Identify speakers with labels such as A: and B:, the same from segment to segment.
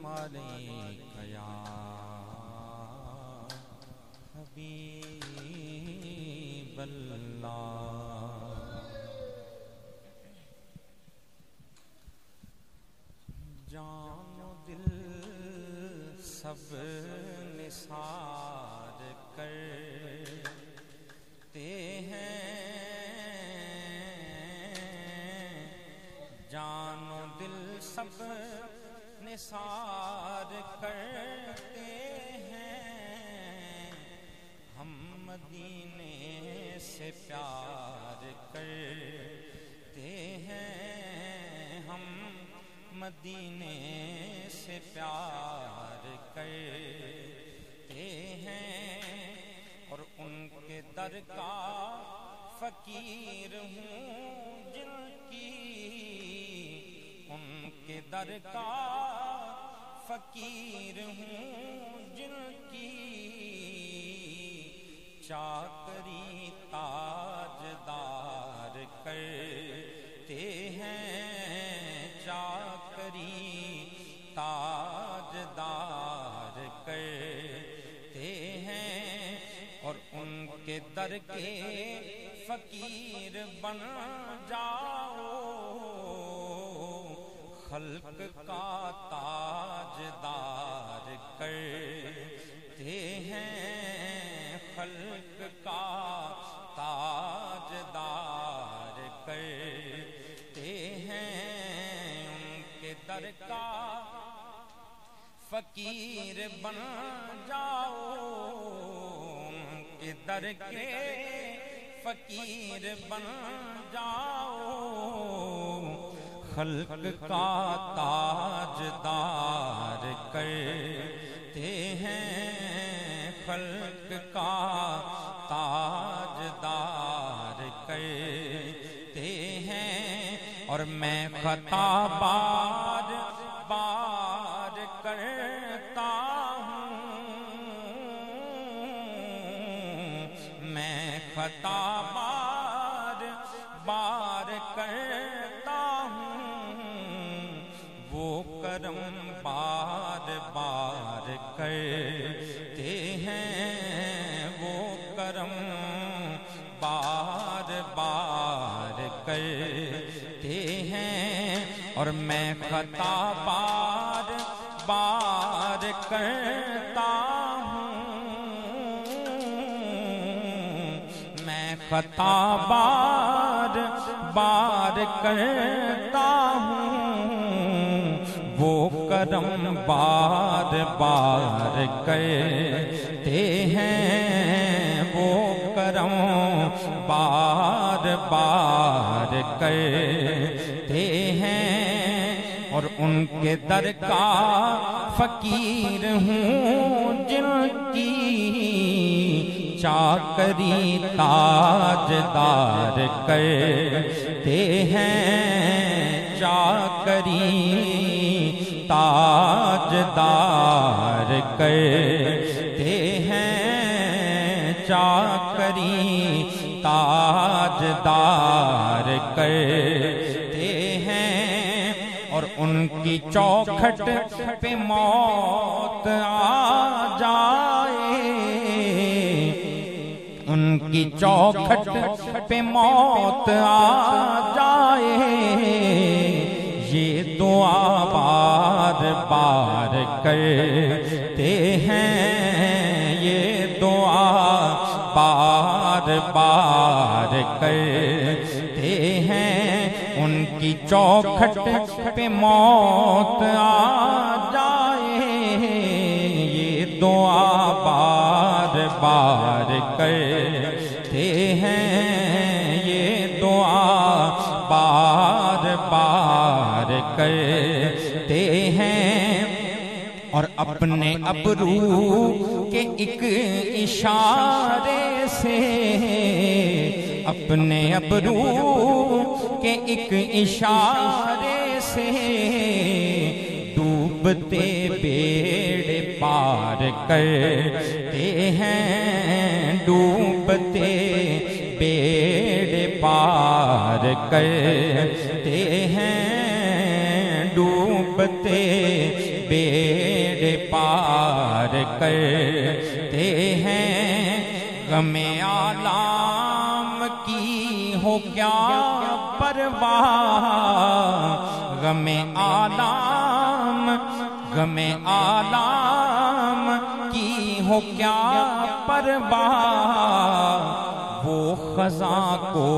A: عليك يا حبيب الله جان و دل سب نثار کرتے ہیں جان و دل سب نثار کرتے ہیں ہم مدینے سے پیار کرتے ہیں ہم مدینے سے پیار کرتے ہیں اور ان کے در کا فقیر ہوں جن کی ان کے در کا فقیر ہوں جن کی چاکری تاجدار کرتے ہیں چاکری تاجدار کرتے ہیں اور ان کے در کے فقیر بن جاؤ خلق کا تاجدار کرتے ہیں خلق کا تاجدار کرتے ہیں ان کے در کا فقیر بن جاؤ ان کے در کے فقیر بن جاؤ خلق کا تاجدار کرتے ہیں خلق کا تاجدار کرتے ہیں اور میں خطا بار بار کرتا ہوں میں خطا بار بار کرتا ہوں وہ کرم بار بار کرتے ہیں وہ کرم بار بار کرتے ہیں اور میں خطا بار بار کرتا ہوں میں خطا بار بار کرتا ہوں وہ کرم بار بار کرتے ہیں وہ کرم بار بار کرتے ہیں اور ان کے در کا فقیر ہوں جن کی چاکری تاجدار کرتے ہیں چاکری تاجدار کرتے ہیں چاکری تاجدار کرتے ہیں اور ان کی چوکھٹ پہ موت آ جائے ان کی چوکھٹ پہ موت آ جائے یہ دعا بار بار کرتے ہیں یہ دعا بار بار کرتے ہیں ان کی چوکھٹ پہ موت آ جائے یہ دعا بار بار کرتے ہیں یہ دعا بار بار کرتے ہیں اور اپنے ابرو کے ایک اشارے سے اپنے ابرو کے ایک اشارے سے ڈوبتے بیڑے پار کرتے ہیں ڈوبتے بیڑے پار کرتے ہیں ڈوبتے بیڑے پار کرتے ہیں غم عالم کی ہو کیا پرواہ غم عالم کی ہو کیا پرواہ وہ خزاں کو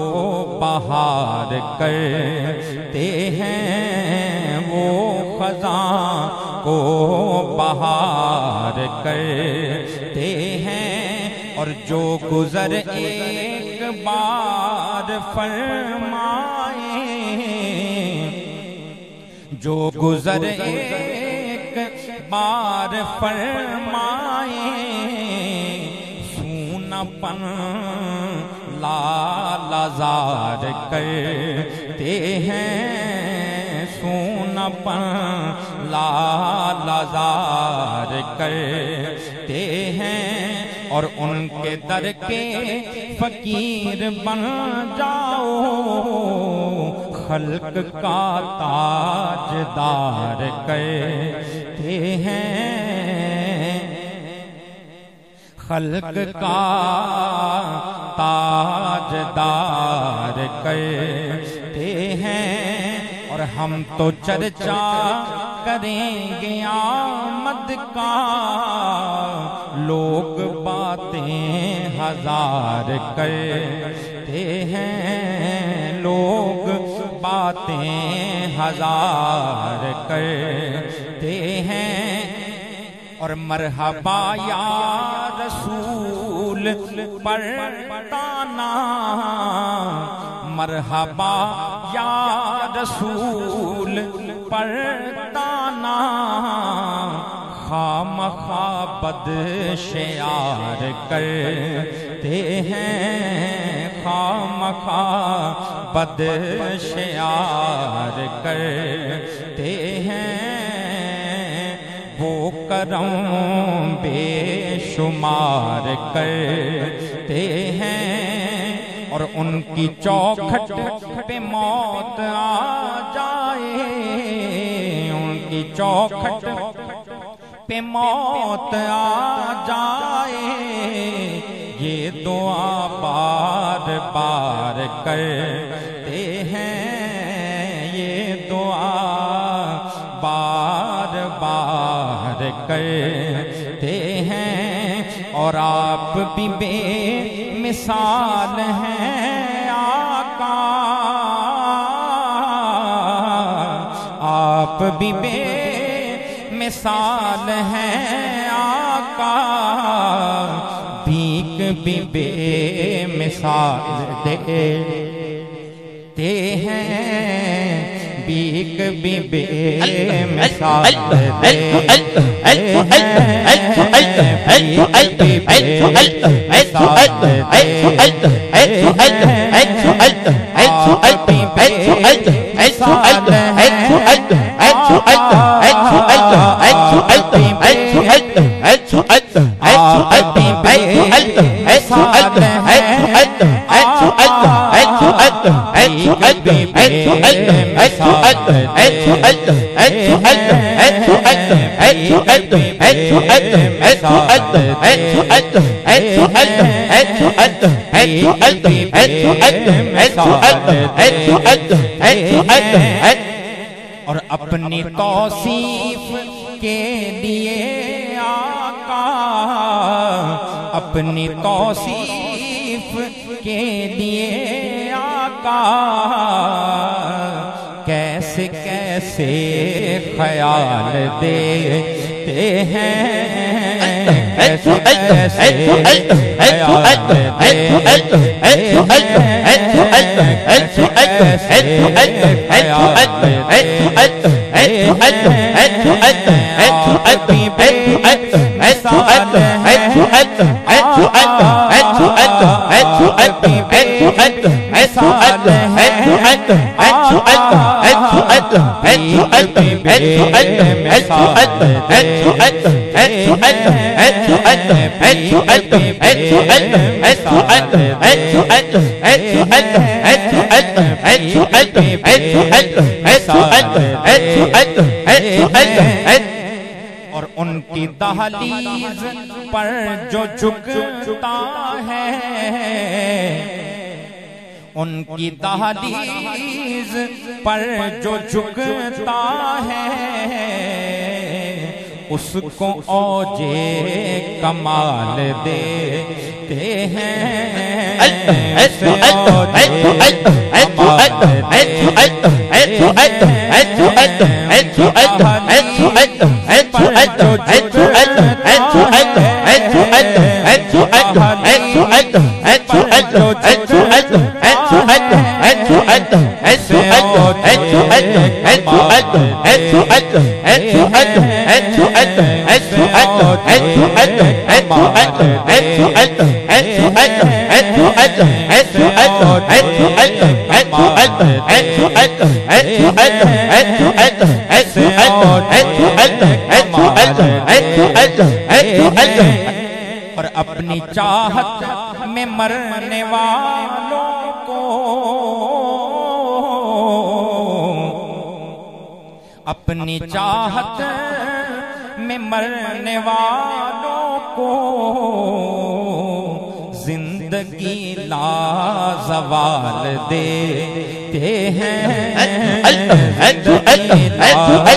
A: بہار کرتے ہیں وہ خزاں کو بہار کرتے ہیں اور جو گزر ایک بار فرمائے جو گزر ایک بار فرمائے سوناپن لالزار کرتے ہیں سوناپن لالزار کرتے ہیں اور ان کے در کے فقیر بن جاؤ خلق کا تاجدار کرتے ہیں خلق کا تاجدار کرتے ہیں اور ہم تو چرچا کریں گے آمد کا لوگ باتیں ہزار کرتے ہیں لوگ باتیں ہزار کرتے ہیں اور مرحبا یا رسول پڑھتانا مرحبا یا رسول پڑھتانا خامخواہ بد شیار کرتے ہیں خامخواہ بد شیار کرتے ہیں وہ کرم بے شمار کرتے ہیں اور ان کی چوکھٹ پہ موت آ جائے ان کی چوکھٹ پہ موت آ جائے یہ دعا بار بار کرتے ہیں یہ دعا بار بار کرتے ہیں اور آپ بھی بے مثال ہیں آقا آپ بھی بے مثال ہیں آقا بھیک بھی بے مثال دیتے ہیں بھیک بھی بے مثال دیتے اور اپنی توصیف کے لیے آقا اپنی توصیف کے لیے آقا کیسے کیسے خیال دیتے ہیں کیسے کیسے خیال دیتے ان کی دہلیز پر جو جھکتا ہے، ان کی دہلیز پر جو جھکتا ہے، اس کو اوجے کمال دیتے ہیں، اسے اوجے کمال اور اپنی چاہت میں مرنے والوں کو، اپنی چاہت میں مرنے والوں کو زندگی لازوال دیتے ہیں، زندگی لازوال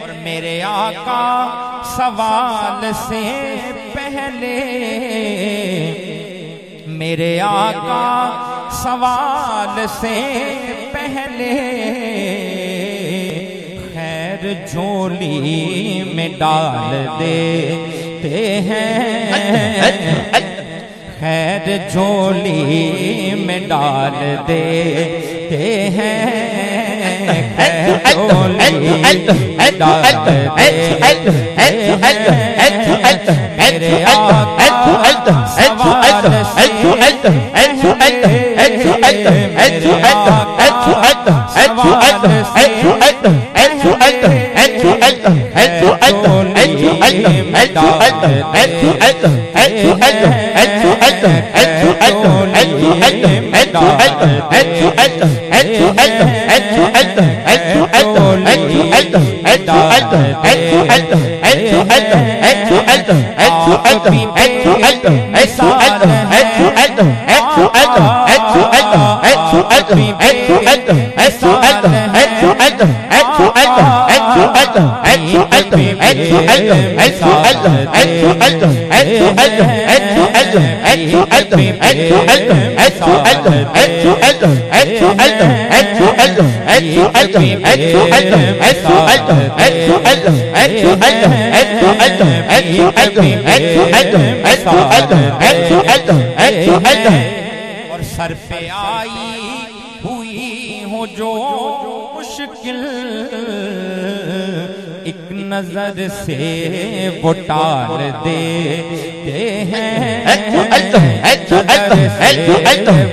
A: اور میرے آقا سوال سے پہلے، میرے آقا سوال سے پہلے خیر جھولی میں ڈال دیتے ہیں، خیر جھولی میں ڈال دیتے ہیں، خیر جھولی میں ڈال دیتے ہیں، میرے آقا سوال سے پہلے، میرے آقا سوال سے اور سر پہ آئی ہوئی ہوں جو مشکل، ایک نظر سے وہ ٹال دیتے ہیں، ایک نظر سے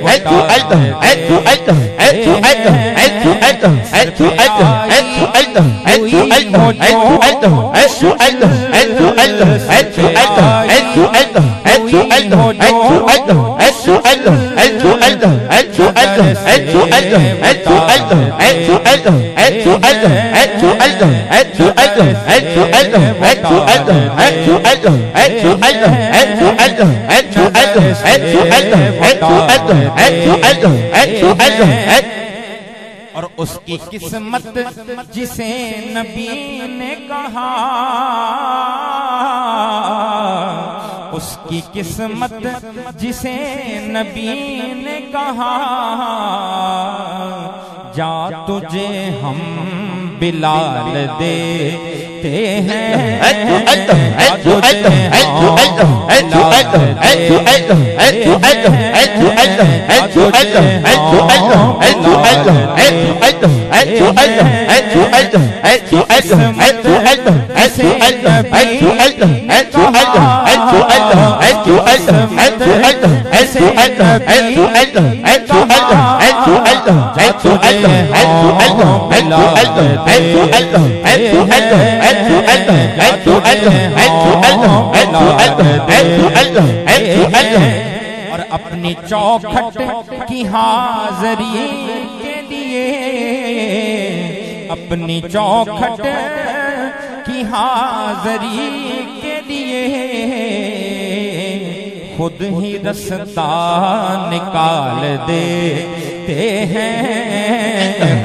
A: وہ ٹال دیتے اور اس کی قسمت جسے نبی نے کہا، اس کی قسمت جسے نبی نے کہا، جا تجھے ہم بلال دیتے ہیں، اور اپنی چوکھٹ کی حاضری کے لیے، اپنی چوکھٹ کی حاضری کے لیے خود ہی رستہ نکال دیتے ہیں،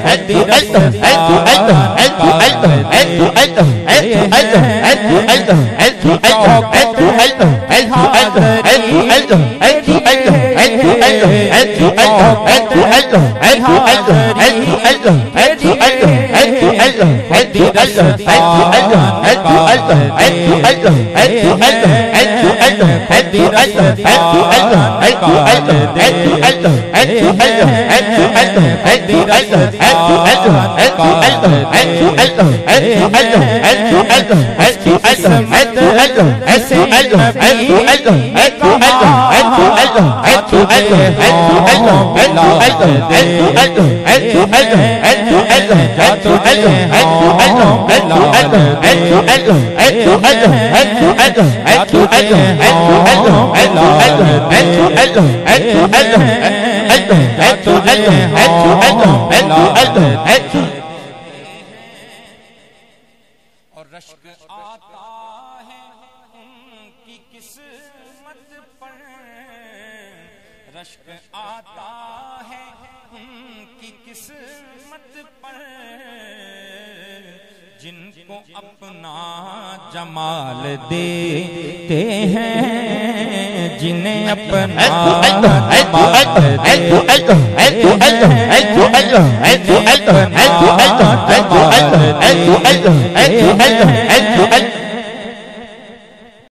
A: خود ہی رستہ اور رشک آتا ہے ان کی قسمت پر، رشک آتا ہے ان کی قسمت پر، جن کو اپنا جمال دیتے ہیں، جنہیں اپنا جمال